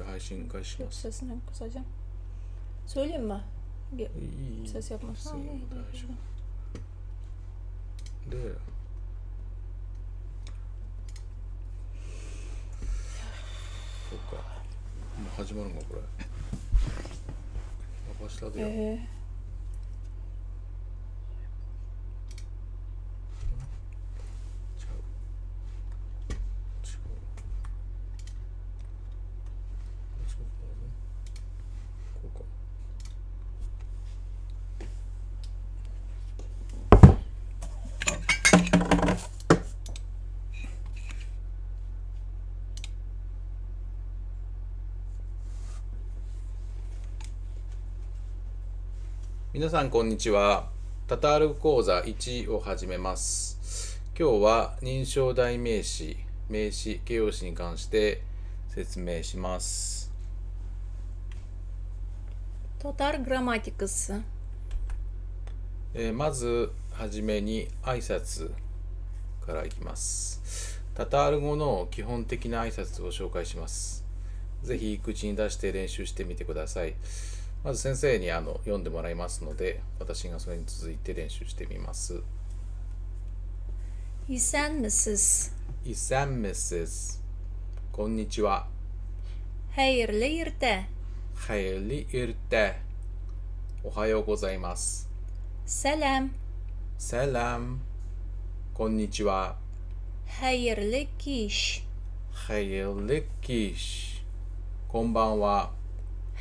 配信開始します。 Sesini kısacağım. Söyleyeyim mi? いい Ses yapmak. 普通 Ha, に iyi, iyi, 大丈 iyi. 夫で、そうか、もう始まるのかこれ。başladı ya.こうか。皆さんこんにちは。タタール講座1を始めます。今日は認証代名詞、名詞、形容詞に関して説明します。Tatar gramatikası. まずはじめに挨拶からいきます。タタール語の基本的な挨拶を紹介します。ぜひ口に出して練習してみてください。まず先生に読んでもらいますので、私がそれに続いて練習してみます。İsen misiniz? İsen misiniz? こんにちは。Hayırlı irde. Hayırlı irde. おはようございます。Selam. Selam. こんにちは。Hayırlı giş. Hayırlı giş. こんばんは。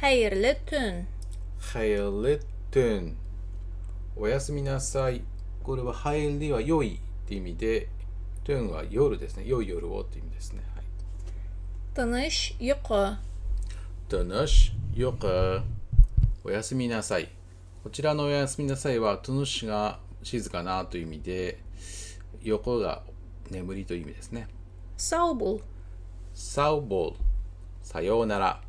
Hayırlı tün. Hayırlı tün. おやすみなさい。これはhayırlıは良いって意味で、tünは夜ですね。良い夜をって意味ですね。はい、Tanış yuku. Tanış yuku. おやすみなさい。こちらのおやすみなさいは、tanışが静かなという意味で、yukuが眠りという意味ですね。Sağ bul. Sağ bol. さようなら。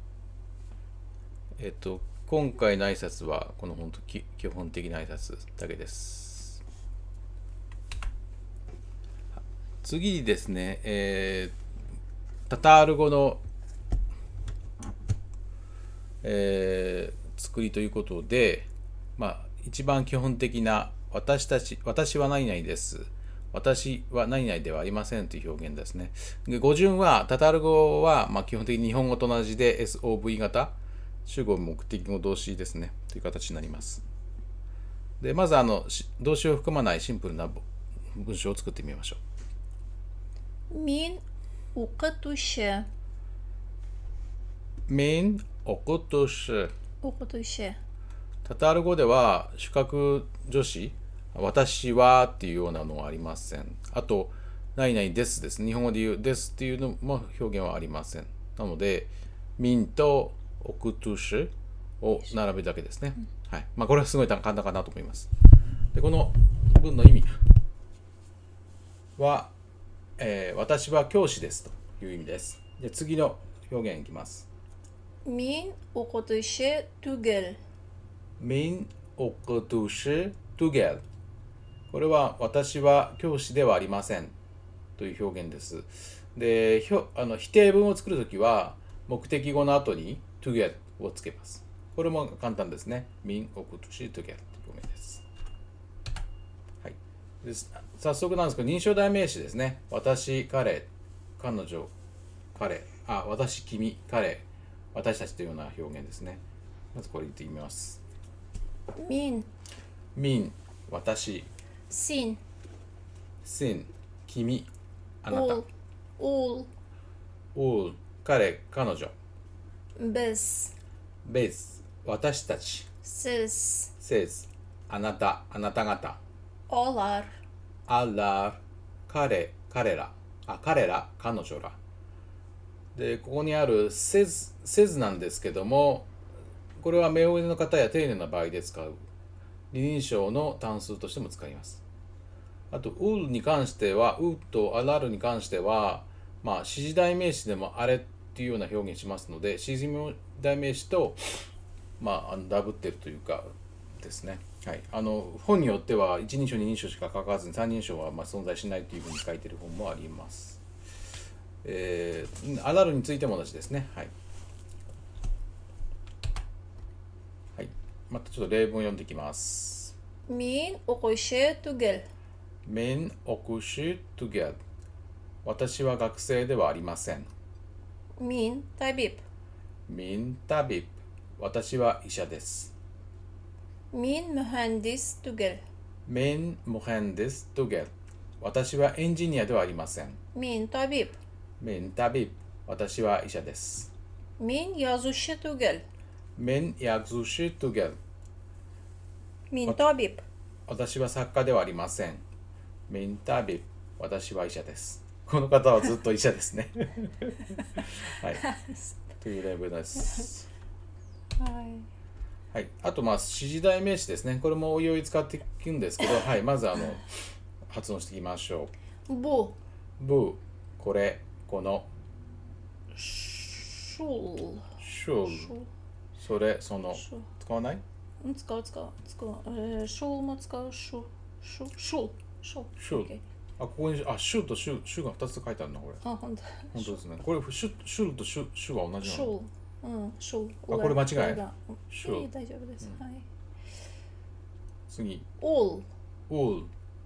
今回の挨拶はこの本当基本的な挨拶だけです。次にですね、タタール語の、作りということで、一番基本的な私は何々です。私は何々ではありませんという表現ですね。で語順は、タタール語は、基本的に日本語と同じで SOV 型。主語目的語動詞ですねという形になります。でまず動詞を含まないシンプルな文章を作ってみましょう。Min okutuşı. Min okutuşı. Okutuşı. タタール語では主格助詞私はっていうようなのはありません。あと何々ですです。日本語で言うですっていうのも表現はありません。なのでminとオクトゥシュを並べるだけですね。はい。これはすごい簡単かなと思います。で、この文の意味は、私は教師ですという意味です。で、次の表現いきます。Min okutuşı tügel. Min okutuşı tügel。これは私は教師ではありませんという表現です。で、否定文を作るときは目的語の後にtogether をつけます。これも簡単ですね。min okutuşı together という表現です。はい。早速なんですけど、認証代名詞ですね。私、彼、彼女、彼、私、君、彼、私たちというような表現ですね。まずこれ言ってみます。min、私、sin、君、あなた、ul、彼、彼女、biz、私たち、siz、あなた、あなた方、olar、彼ら、彼ら、彼女ら。で、ここにある says なんですけども、これは目上の方や丁寧な場合で使う二人称の単数としても使います。あと、ul に関しては、と alar に関しては、指示代名詞でもあれっていうような表現しますので、指示代名詞と、ダブってるというかですね。はい、本によっては一人称二人称しか書かずに三人称は存在しないというふうに書いている本もあります。アラルについても同じですね。はい、またちょっと例文を読んでいきます。Min okuyuşu tugel. Min okuşu tugel。私は学生ではありません。Min tabip. Min tabip。私は医者です。Min mühendis tugel. Min muhendis tugel。私はエンジニアではありません。Min tabip. Min tabip。私は医者です。Min yazıcı tugel. Min yazıcı tugel。Min tabip. 私は作家ではありません。Min tabip。私は医者です。この方はずっと医者ですね。はい。という例文です。はい。あと、指示代名詞ですね。これもおいおい使っていくんですけど、はい。まず、発音していきましょう。Bu. ブ、これ、この、Şul. シュル、それ、その。使わない？使う。şul も使う。şul。シュル。ここに、シュルとシュが2つ書いてあるな、これ。本当ですね。これ、シュルとシュは同じなの？şul。これ間違い？大丈夫です。はい。次。ul。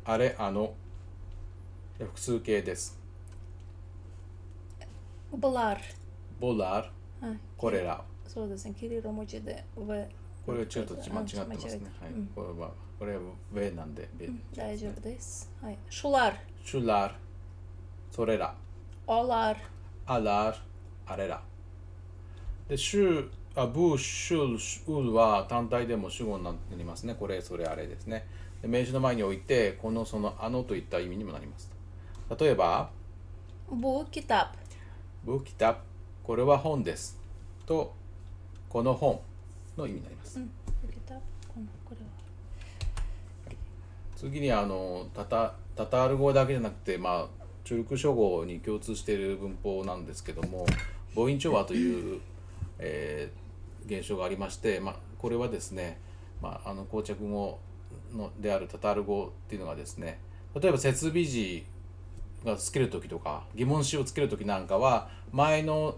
あれ、複数形です。bular。これら。そうですね。キリル文字で。これちょっと間違ってますね。はい。これはウェなんで。大丈夫です。はい。şular。それら。olar。あれら。で、ブ、シュルは単体でも主語になりますね。これ、それ、あれですね。で、名詞の前に置いて、この、その、といった意味にもなります。例えば、bu kitap。これは本です。と、この本の意味になります。次にタタール語だけじゃなくて、チュルク諸語に共通している文法なんですけども、母音調和という、現象がありまして、これはですね、膠着語であるタタール語っていうのがですね、例えば設備字がつけるときとか疑問詞をつけるときなんかは前の、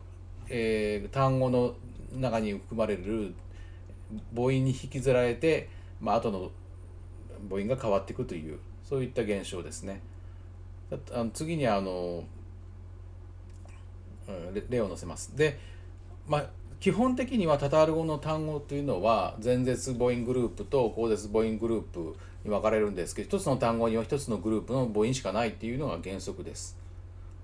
単語の中に含まれる母音に引きずられて、後の母音が変わっていくというそういった現象ですね。次に例を載せます。で、基本的にはタタール語の単語というのは前絶母音グループと後絶母音グループに分かれるんですけど、一つの単語には一つのグループの母音しかないっていうのが原則です。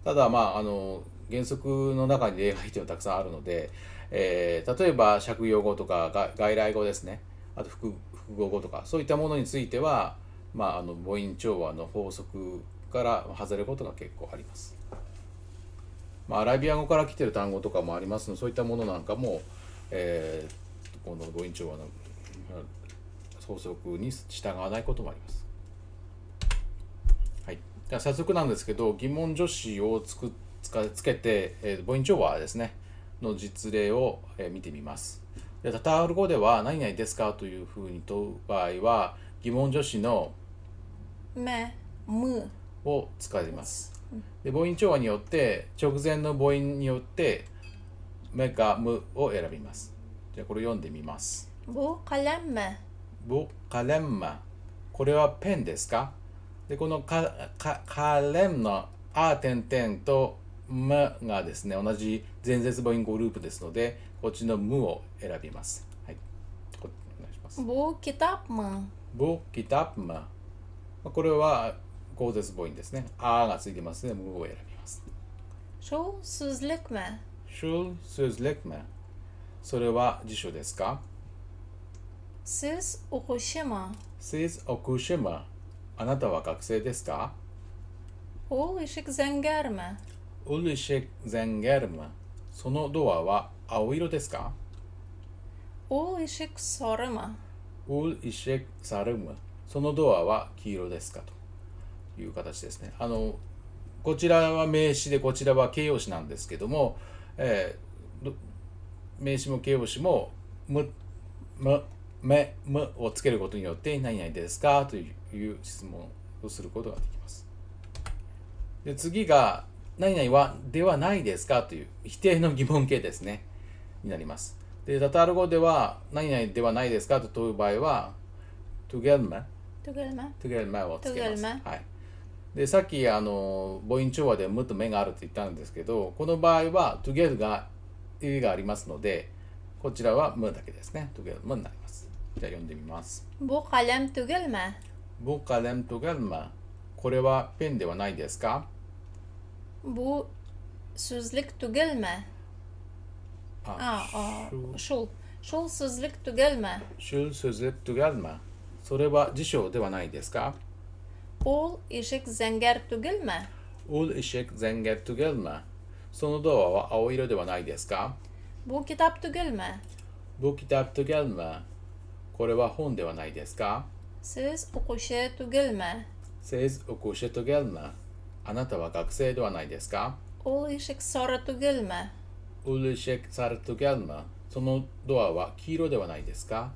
ただ原則の中に例外というのはたくさんあるので、例えば借用語とか外来語ですね、あと複合語とかそういったものについては、母音調和の法則から外れることが結構あります。アラビア語から来てる単語とかもありますので、そういったものなんかも、この母音調和の法則に従わないこともあります。はい。では早速なんですけど、疑問助詞をつけて、母音調和ですねの実例を、見てみます。でタタール語では何々ですかというふうに問う場合は疑問助詞のめ、むを使います。で母音調和によって直前の母音によってめかむを選びます。じゃあこれ読んでみます。bu kalem mi？ bu kalem。 これはペンですか？でこのカレムのあ点々とむがですね同じ前絶母音グループですのでこっちのむを選びます。はい。お願いします。bu kitap mı？ bu kitap mı。 これは後絶母音ですね。あがついてますので、むを選びます。şu sözlük mü？ şu sözlük mü。 それは辞書ですか？ siz okuşu mu？ siz okuşu mu。 あなたは学生ですか？ o ışık zenger mi？ o ışık zenger mi。 そのドアは青色ですか？ o ışık sarı mı？ o ışık sarı mı。 そのドアは黄色ですかという形ですね。こちらは名詞でこちらは形容詞なんですけども、名詞も形容詞もむをつけることによって何々ですかという質問をすることができます。で次が何々はではないですかという否定の疑問形ですねになります。で、タタール語では何々ではないですかと問う場合は、トゥゲルメ、トゥゲルメトゥゲルメをつけます。トゥゲルメはい。で、さっき母音調和でムと目があると言ったんですけど、この場合はトゥゲルが意味がありますので、こちらはムだけですね。トゥゲルムになります。じゃあ読んでみます。Bu kalem tügelme. Bu kalem tügelme。これはペンではないですか？ Bu sözlük tügelme. Şul. Şul sözlük tügelme. Şul sözlük tügelme。それは辞書ではないですか？ Ul ışık zenger tügelme. Ul ışık zenger tügelme。そのドアは青色ではないですか？ Bu kitap tügelme. Bu kitap tügelme。これは本ではないですか？ Siz okuşa tügelme. Siz okuşa tügelme。あなたは学生ではないですか？ Ul ışık sarı tügelme. Ul ışık sarı tügelme。そのドアは黄色ではないですか？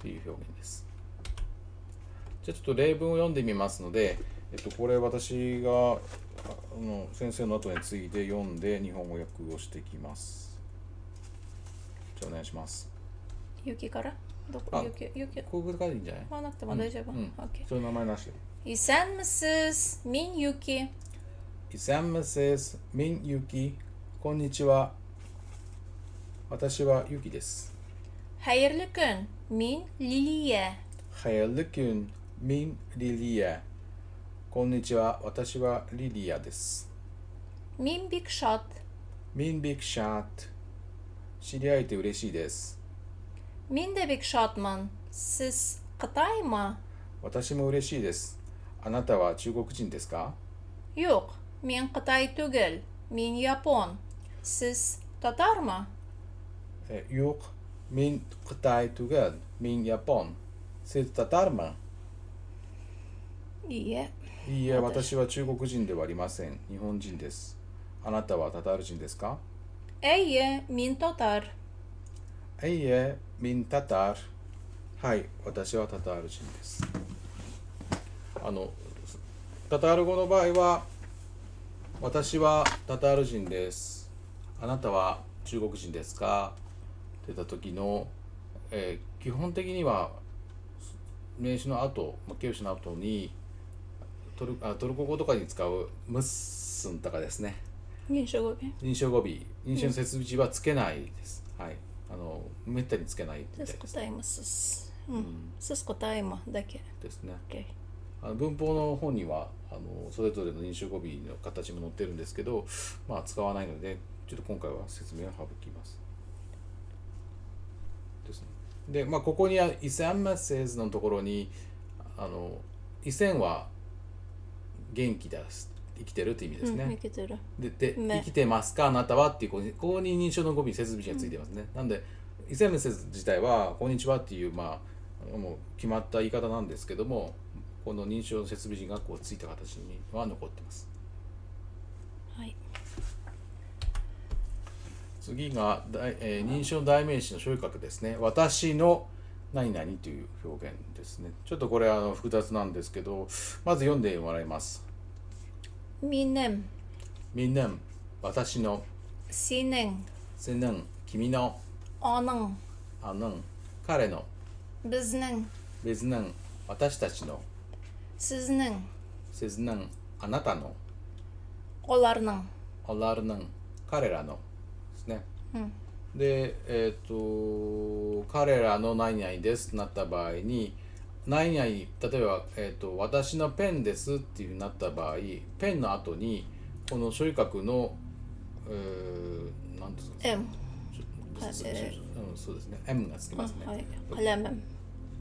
という表現です。じゃあちょっと例文を読んでみますので、これ私が先生の後に次いで読んで日本語訳をしていきます。じゃあお願いします。Yuki からどこYuki? こういうことでいいんじゃない？なくても大丈夫。Okay. そういう名前なしで。İsen misiniz? Min Yuki. İsen misiniz? Min Yuki。こんにちは。私はユキです。Hayırlı gün. Min Liliye. Hayırlı gün. Min Liliye。こんにちは。私はリリアです。Min Bikşat. Min Bikşat。知り合えて嬉しいです。Min de Bikşatman. Siz Kıtay mı? 私も嬉しいです。あなたは中国人ですか？ Yok. Min Kıtay tügel. Min Japon. Siz Tatar mı? Yok. Min Kıtay tügel. Min Japon。Siz Tatar mı？ いいえ。いいえ、私は中国人ではありません。日本人です。あなたはタタール人ですか？ Eye min Tatar. いいえ、min Tatar。はい、私はタタール人です。タタール語の場合は、私はタタール人です。あなたは中国人ですか？って言った時の、基本的には名詞の後、形容詞の後にトルコ語とかに使うムッスンとかですね。認証語尾。認証語尾、認証の接字はつけないです。はい。めったにつけないみたいです。スコタイマス。スコタイマだけ。ですね。Okay. 文法の本にはそれぞれの認証語尾の形も載ってるんですけど、まあ使わないので、ちょっと今回は説明を省きます。ですね。で、まあここにイセンメッセージのところにイセンは元気です。生きてるって意味ですね。生きてる。で生きてますかあなたはっていうここに認証の語尾接字がついてますね。なんでイセンメッセージ自体はこんにちはっていうもう決まった言い方なんですけども、この認証の設備人がこうついた形には残ってます。はい。次が、認証代名詞の所有格ですね。私の何々という表現ですね。ちょっとこれは複雑なんですけど、まず読んでもらいます。Minem. Minem、私の。Senin. Senin、君の。Onun. Onun、彼の。Bizning. Bizning、私たちの。Sizning. Sizning、あなたの。Onlarning. Onlarning、彼らのですね。で、彼らの何々ですとなった場合に、何々、例えば、私のペンですっていうふうになった場合、ペンの後にこの所有格の、何ですか？ M。そうですね。M がつきますね。はい。カレメン。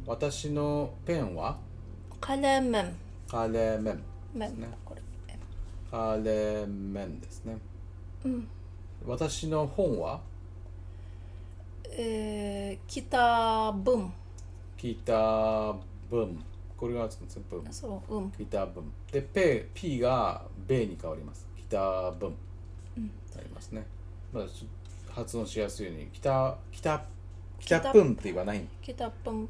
私のペンはカレメン。カレメンですね。カレメンですね。私の本はキタブン。キタブン。これがつくんですね。ブン。そう、キタブン。で、P がベに変わります。キタブン。なりますね。まあ、発音しやすいように、キタブンって言わない。キタブン、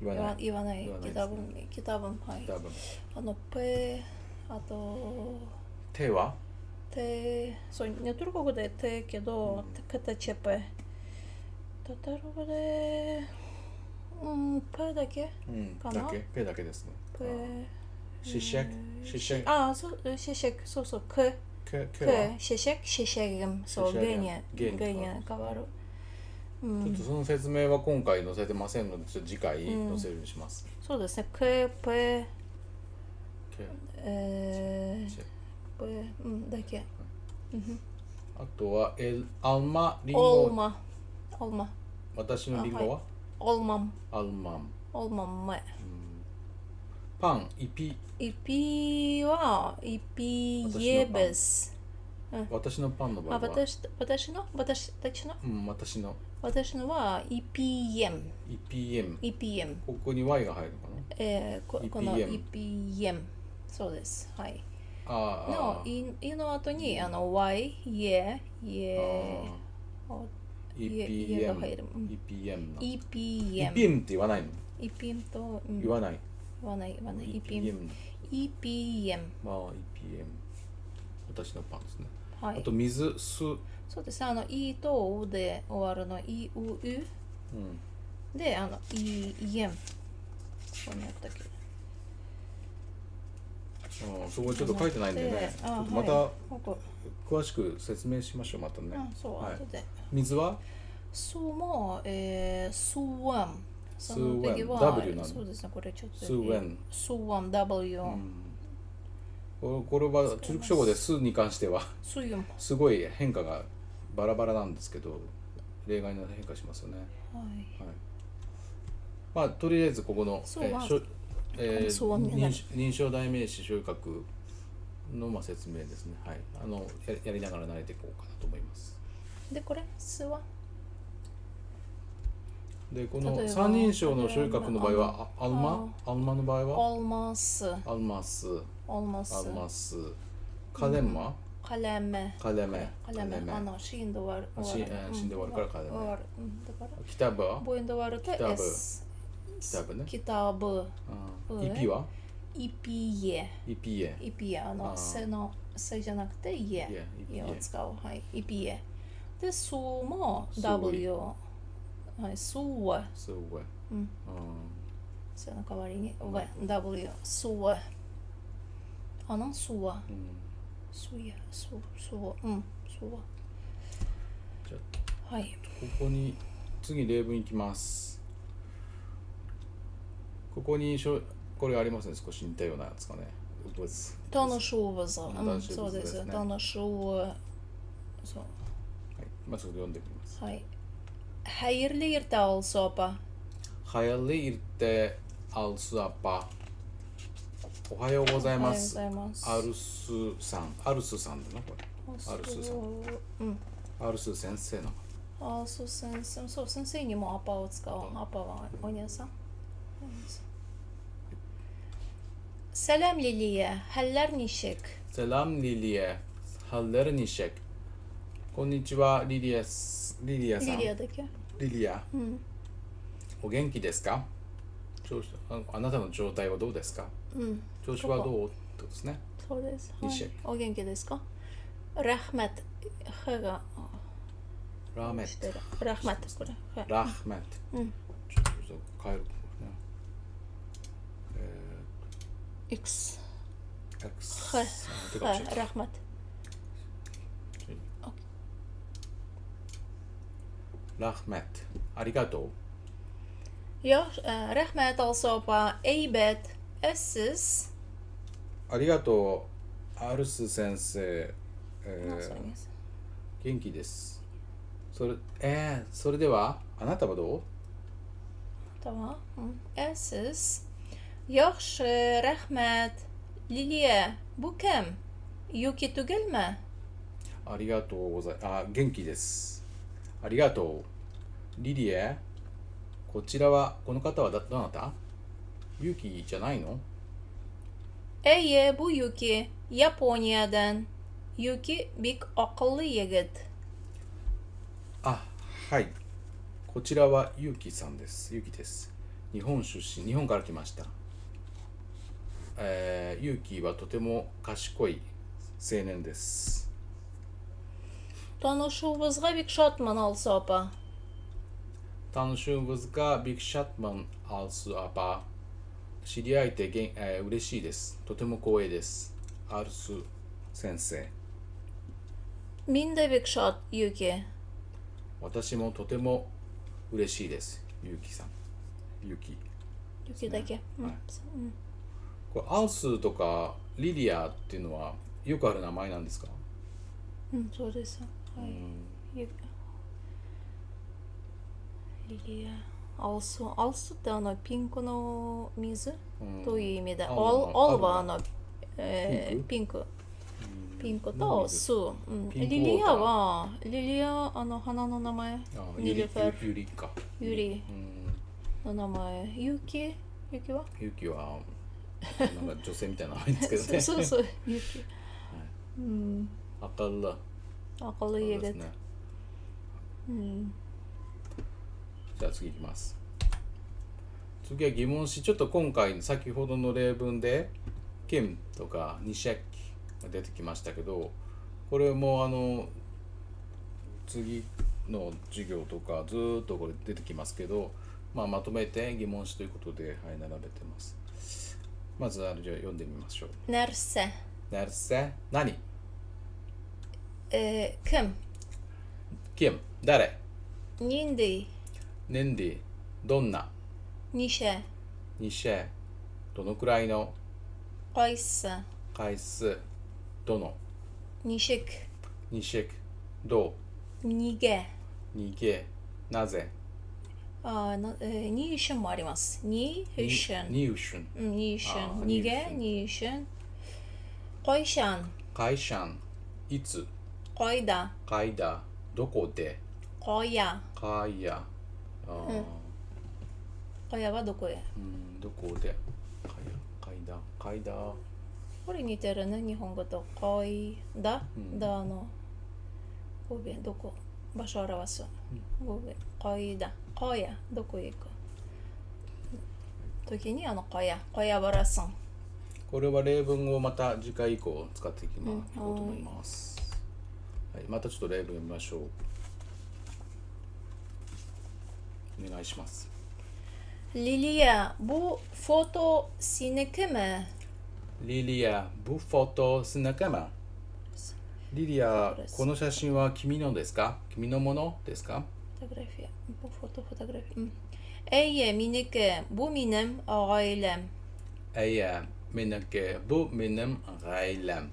言わない。キタブン、はい。キタブン。ペ、あと、手はそう、не только говорят те,けど、形ペ。タタログで、プだけかな。ペだけですね。プ、シシェク、シシェク。あ、そう、シシェク、そうそう、ク、シシェク、シシェグム、そう、ゲニャ変わる。ちょっとその説明は今回載せてませんので、ちょっと次回載せるようにします。そうですね、プ、だけ。あとはアルマリンオゴ。ルマ。私のリンゴはオルマン。アルマン。前。パン、イピ。イピはイピイエベス。私のパンの場合は私のは EPM。ここに Y が入るのかな。この EPM。そうです。はい。のいの後にY、イエが入る。EPM って言わないの？ EPM と言わない。EPM。私のパンですね。はい、あと水、酢。そうです。いとうで終わるの、い、う、う。で、いえん。ここにあったけど。そこちょっと書いてないんでね。ちょっとまた詳しく説明しましょう、またね。そう、後で。水は酢も、スワン。スウェン、W なの。そうですね、これちょっと。スウェン。W。これはトゥルク諸語で「ス」に関してはすごい変化がバラバラなんですけど、例外の変化しますよね。まあとりあえずここの認証代名詞所有格の説明ですね。はい、やりながら慣れていこうかなと思います。でこれ「す」はでこの三人称の所有格の場合はアルマの場合はアルマス、カレンはカレメ、シンで終わるからカレメ。キタブは母音で終わると S。キタブね。キタブ。イピはイピエ。せじゃなくてイエを使う。はい、イピエ。で、スも W。はい、スウェ。その代わりに W。スウェ。スウェ。はい。ここに次例文いきます。ここにこれありますね。少し似たようなやつかね。楽しゅうわざ。そうです。楽しゅう。そう。はい。まず読んでみます。はい。Hayırlı irtihal sopa. Hayırlı irtihal sopa. おはようございます。アルスさんだな、これ。アルスさん。アルス先生の。アルス先生、そう、先生にもアパを使う。アパはお姉さん。Selam Liliye, haller nişek. Selam Liliye, haller nişek. こんにちは、リリアさん。リリアだけ。お元気ですか？あなたの状態はどうですか？調子はどうってことですね。そうです。お元気ですか？ラフメット。ラメット。ラフメット。ラフメット。ちょっと変える。X。ラフメット。ラフメット。ありがとう。Ja, rahmet also op Eibet Esses. ありがとう、アルス先生。元気です。それでは、あなたはどう？あなたはEsses. Yaxşı, rahmet. Liliye, bu kim? Yuki tügelme. ありがとうございます。元気です。ありがとう。リリエ、こちらは、この方はどなた？ユキじゃないの？Bu Yuki, Japonya'dan. Yuki bir akıllı yigit. はい。こちらはユキさんです。ユキです。日本出身、日本から来ました。ユキはとても賢い青年です。Tanışığımızga bir şatman alsa apa. Tanıştığım kızga Big Shotman Arsu Apa 知り合えて嬉しいです。とても光栄です。アルス先生。Min de big shot, Yuki. 私もとても嬉しいです。ゆうきさん。ゆき。Yuki だけ。うん。これアルスとかリリアっていうのはよくある名前なんですか？うん、そうです。はい。リリア。アルスってピンクの水という意味で、アルはピンク。ピンクとス。リリアは、花の名前。ユリか。ユリの名前。ユキはユキはなんか女性みたいな名前ですけどね。そう、ユキ。アカルラ。アカルイエゲット。じゃあ次いきます。次は疑問詞。ちょっと今回先ほどの例文でキムとかニシェッキが出てきましたけど、これも次の授業とかずっとこれ出てきますけど、まとめて疑問詞ということで、並べてます。まずじゃあ読んでみましょう。ナルセ。何？キム誰？ニンディ。ネンディどんな？ニシェどのくらいの？回数どの？ニシクどう？逃げなぜ？ニーシュンもあります。ニーシュン逃げニーシュンカイシャンいつ？カイダどこで？カヤはどこへ？どこで？カイダこれ似てるね、日本語とカイダの語尾どこ？場所を表す語尾カイダカヤどこへ行く時にカヤバラさん。これは例文をまた次回以降使っていこうと思います。またちょっと例文読みましょう。お願いします。Lilia, bu foto sineke mi? リリア、bu foto sineke mi? リリア、この写真は君のですか？君のものですか？ Fotografia. Bu fotoğrafya. Ey minike, bu benim ailem. bu benim ailem.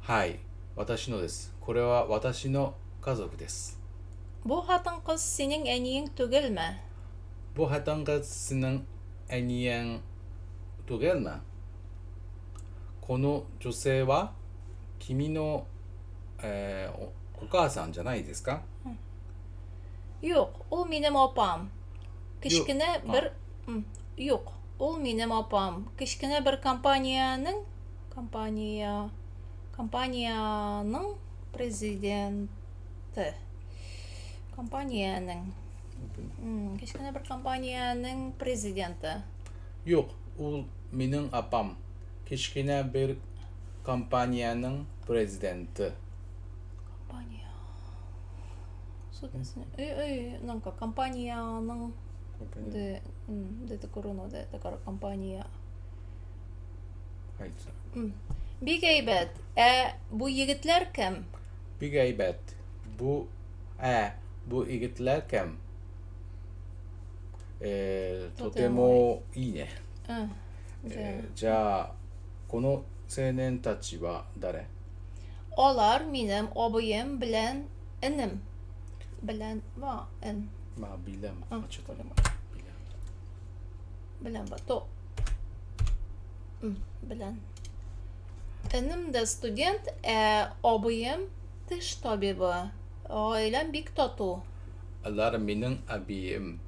はい、私のです。これは私の家族です。Bu hatan kız senin en iyi tugel mi? Bu hatan kız senin en iyi tugel mi? この女性は君の、お母さんじゃないですか？ Yok, o benim apam. Kışkine bir yok, o benim apam. Kışkine bir kampanyanın prezidenti. Kışkine bir kampanyanın prezidenti. Yok, o benim apam. Kişkine bir kampanyanın prezidenti. そうですね。なんかカンパニアので、出てくるので、だからカンパニア。はい。Bir gıybet. Bu yigitler kim? Bir gıybet. Bu yigitler kim? とてもいいね。じゃあこの青年たちは誰？ Onlar benim abim bilen enim. Bilen var en. Bilen. Bilen var to. Bilen. Enim de student, abim diş tabibi. Ailem big tatu. Onlar benim abim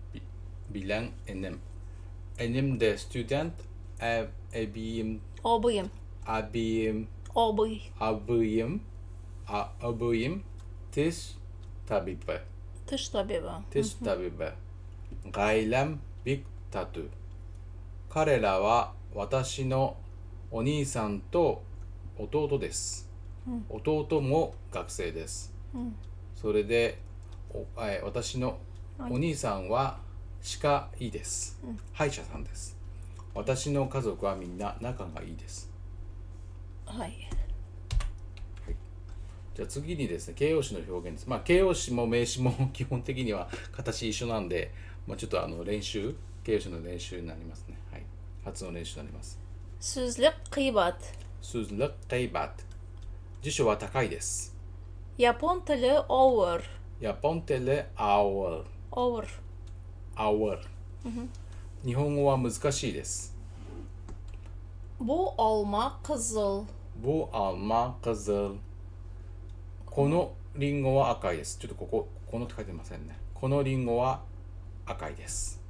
bilen enim. Enim de student, abim diş tabibi. Diş tabibi. Ailem big tatu. 彼らは私のお兄さんと弟です。弟も学生です。それで私のはいお兄さんは歯科医です。歯医者さんです。私の家族はみんな仲がいいです。はい。じゃあ次にですね、形容詞の表現です。形容詞も名詞も基本的には形一緒なんで、ちょっと練習、形容詞の練習になりますね。はい。発音練習になります。Сүзлек қибат. Sözlük kıybat. 辞書は高いです。Япон тілі ауыр. Japon dili ağır. Ауыр. Ağır. 日本語は難しいです。 Bu alma kızıl. Bu alma kızıl. このリンゴは赤いです。ちょっとこのって書いてませんね。このリンゴは赤いです。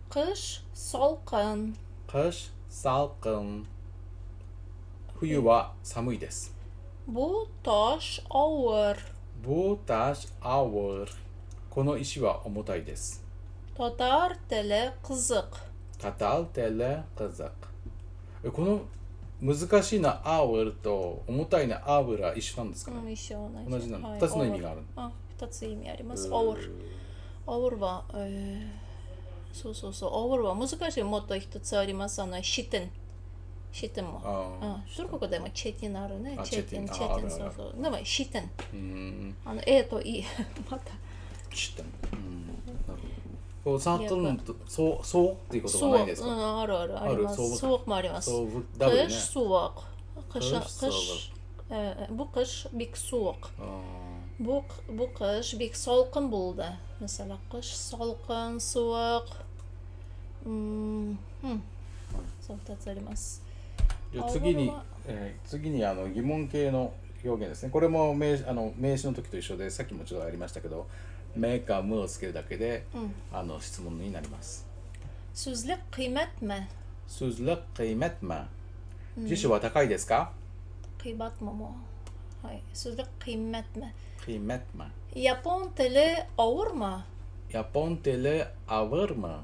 Kış salkın. Kış salkın. 冬は寒いです。 Bu taş ağır. Bu taş ağır. この石は重たいです。 Tatar тілі қызық. Tatal tele kızık. この難しいなağırと重たいなağırは一緒なんですかね。一緒同じなの。はい2つの意味がある。2つ意味あります。ağır。ağırは、そうそうそう。ağırは難しい。もっと一つあります。シテン。シテンも。トルコでもチェティンあるね。チェティン、そうそう。でもシテン。A と E また。シテン。なるほど。こうサートルのとそうっていうことはないですか。あるあります。そうもあります。ダブルね。kış soğuk. Bu kış bek soğuk. Bu kış bek salkın buldu. Mesela kış salkın, soğuk. そう2つあります。じゃあ次に疑問形の表現ですね。これも名詞の時と一緒で、さっきもちょっとありましたけど、めかむをつけるだけで、質問になります。Sözlük kıymet mi? Sözlük kıymet mi? 辞書は高いですか？ Kıymet mi mu? Hayır. Sözlük kıymet mi? Kıymet mi? Japon dili ağır mı? Japon dili ağır mı?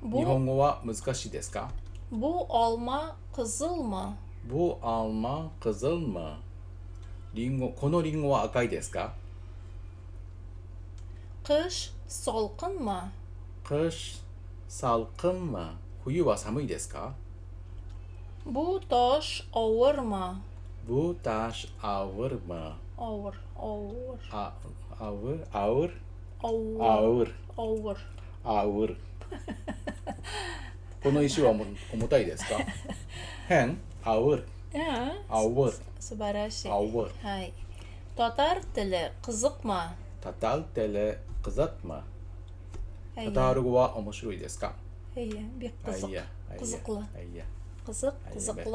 日本語は難しいですか？ Bu alma kızıl mı? Bu alma kızıl mı? このリンゴは赤いですか？ Kış salkın mı? Kış salkın mı? 冬は寒いですか？ Bu taş ağır mı? Bu taş ağır mı? Ağır. Ağır. この石は重たいですか？変 ağır. Ağır. Sübaraşi. Ağır. Hay. Tatar dili kızık mı? Tatar dili kızık mı? タタール語は面白いですか？ bir kızık. Kızıklı. Kızık, kızıklı.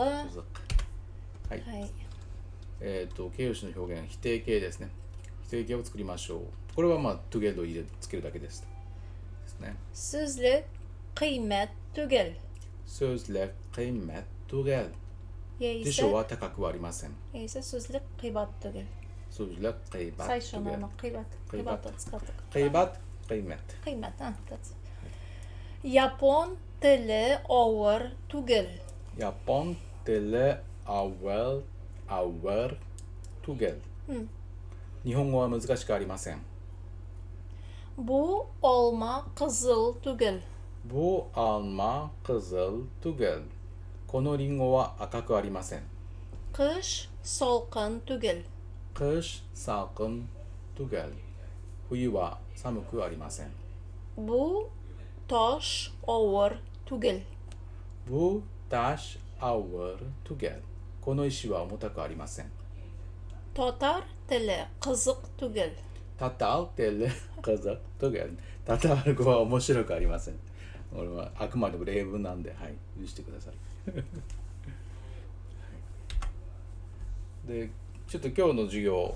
はい。形容詞の表現、否定形ですね。否定形を作りましょう。これはtogether つけるだけです。ですね。Sözlük kıymet tügel. Sözlük kıymet tügel. 辞書は高くはありません。Sözlük kıymet tügel. Sözlük kıymet tügel. 最初のkıymetを使った。Kıymet, kıymet. Kıymet, Japon dili ağır tügel. Japon dili ağır tügel. 日本語は難しくありません。 Bu alma kızıl tügel. Bu alma kızıl tügel. このリンゴは赤くありません。 Kış salkın tügel. Kış salkın tügel. 冬は寒くありません。 Bu taş ağır tügel. Bu taş ağır tügel. この石は重たくありません。 Tatar dili kızık tügel. Tatar dili kızık tügel. タタール語は面白くありません。俺はあくまでも例文なんで、はい、許してください。で、ちょっと今日の授業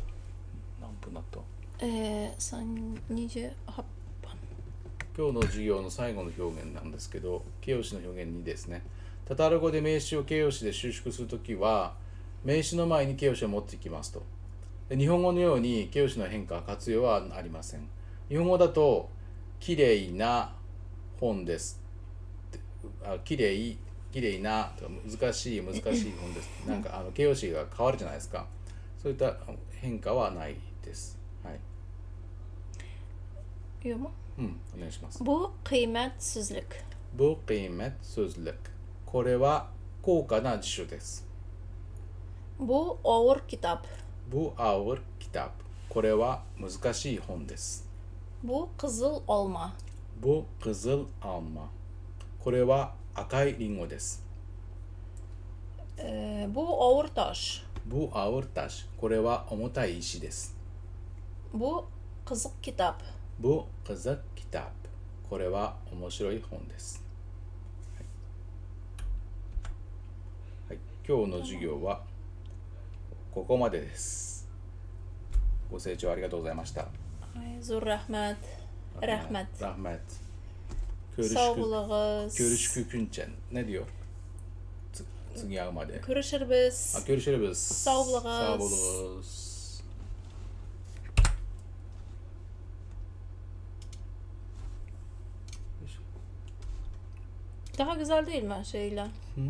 何分だった？ 28今日の授業の最後の表現なんですけど、形容詞の表現にですね、タタール語で名詞を形容詞で修飾するときは、名詞の前に形容詞を持っていきますと。で、日本語のように形容詞の変化、活用はありません。日本語だと、きれいな本です。きれいなとか難しい本です。なんか形容詞が変わるじゃないですか。そういった変化はないです。はい。読むお願いします。 Bu kıymetsizlik. bu kıymet sözlük。これは高価な辞書です。 Bu ağır kitap. bu ağır kitap。これは難しい本です。 Bu kızıl olma. bu kızıl alma。これは赤いリンゴです。 Bu ağır taş. bu ağır taş。これは重たい石です。 Bu kızık kitap. bu kızık kitap。これは面白い本です。はい、今日の授業はここまでです。ご清聴ありがとうございました。 Ay, Zur rahmet. Rahmet. Rahmet. Sağolunuz. Görüşkükünçen. Ne diyor?次会うまで。 Görüşürüz. Görüşürüz. Sağ olunuz. Sağ olunuz. Daha güzel değil mi şeyle?